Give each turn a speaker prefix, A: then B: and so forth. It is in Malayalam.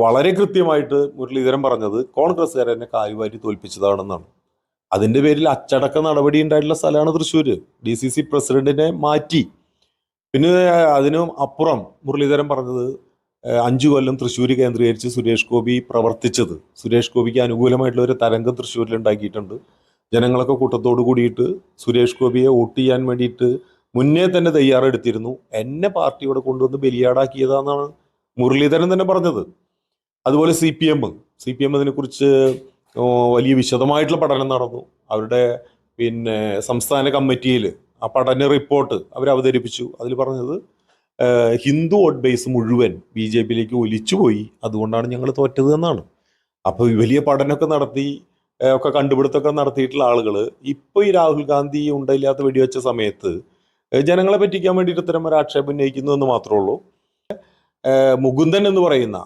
A: വളരെ കൃത്യമായിട്ട് മുരളീധരൻ പറഞ്ഞത് കോൺഗ്രസ്സുകാരെന്നെ കാലുവാരി തോൽപ്പിച്ചതാണെന്നാണ്. അതിന്റെ പേരിൽ അച്ചടക്ക നടപടി ഉണ്ടായിട്ടുള്ള സ്ഥലമാണ് തൃശ്ശൂർ. DCC പ്രസിഡന്റിനെ മാറ്റി. പിന്നെ അതിനും അപ്പുറം മുരളീധരൻ പറഞ്ഞത് 5 കൊല്ലം തൃശ്ശൂർ കേന്ദ്രീകരിച്ച് സുരേഷ് ഗോപി പ്രവർത്തിച്ചത്, സുരേഷ് ഗോപിക്ക് അനുകൂലമായിട്ടുള്ള ഒരു തരംഗം തൃശ്ശൂരിൽ ഉണ്ടാക്കിയിട്ടുണ്ട്. ജനങ്ങളൊക്കെ കൂട്ടത്തോട് കൂടിയിട്ട് സുരേഷ് ഗോപിയെ വോട്ട് ചെയ്യാൻ വേണ്ടിയിട്ട് മുന്നേ തന്നെ തയ്യാറെടുത്തിരുന്നു. എന്നെ പാർട്ടിയോടെ കൊണ്ടുവന്ന് ബലിയാടാക്കിയതാണെന്നാണ് മുരളീധരൻ തന്നെ പറഞ്ഞത്. അതുപോലെ CPM ഇതിനെക്കുറിച്ച് വലിയ വിശദമായിട്ടുള്ള പഠനം നടന്നു. അവരുടെ സംസ്ഥാന കമ്മിറ്റിയിൽ ആ പഠന റിപ്പോർട്ട് അവർ അവതരിപ്പിച്ചു. അതിൽ പറഞ്ഞത് ഹിന്ദു വോട്ട് ബേസ് മുഴുവൻ BJPയിലേക്ക് ഒലിച്ചുപോയി, അതുകൊണ്ടാണ് ഞങ്ങൾ തോറ്റത് എന്നാണ്. അപ്പോൾ വലിയ പഠനമൊക്കെ നടത്തി ഒക്കെ കണ്ടുപിടുത്തമൊക്കെ നടത്തിയിട്ടുള്ള ആളുകൾ ഇപ്പോൾ ഈ രാഹുൽ ഗാന്ധി ഉണ്ടയില്ലാത്ത വെടിവെച്ച സമയത്ത് ജനങ്ങളെ പറ്റിക്കാൻ വേണ്ടിയിട്ട് ഇത്തരം ഒരു ആക്ഷേപം ഉന്നയിക്കുന്നു എന്ന് മാത്രമേ ഉള്ളൂ. മുകുന്ദൻ എന്ന് പറയുന്ന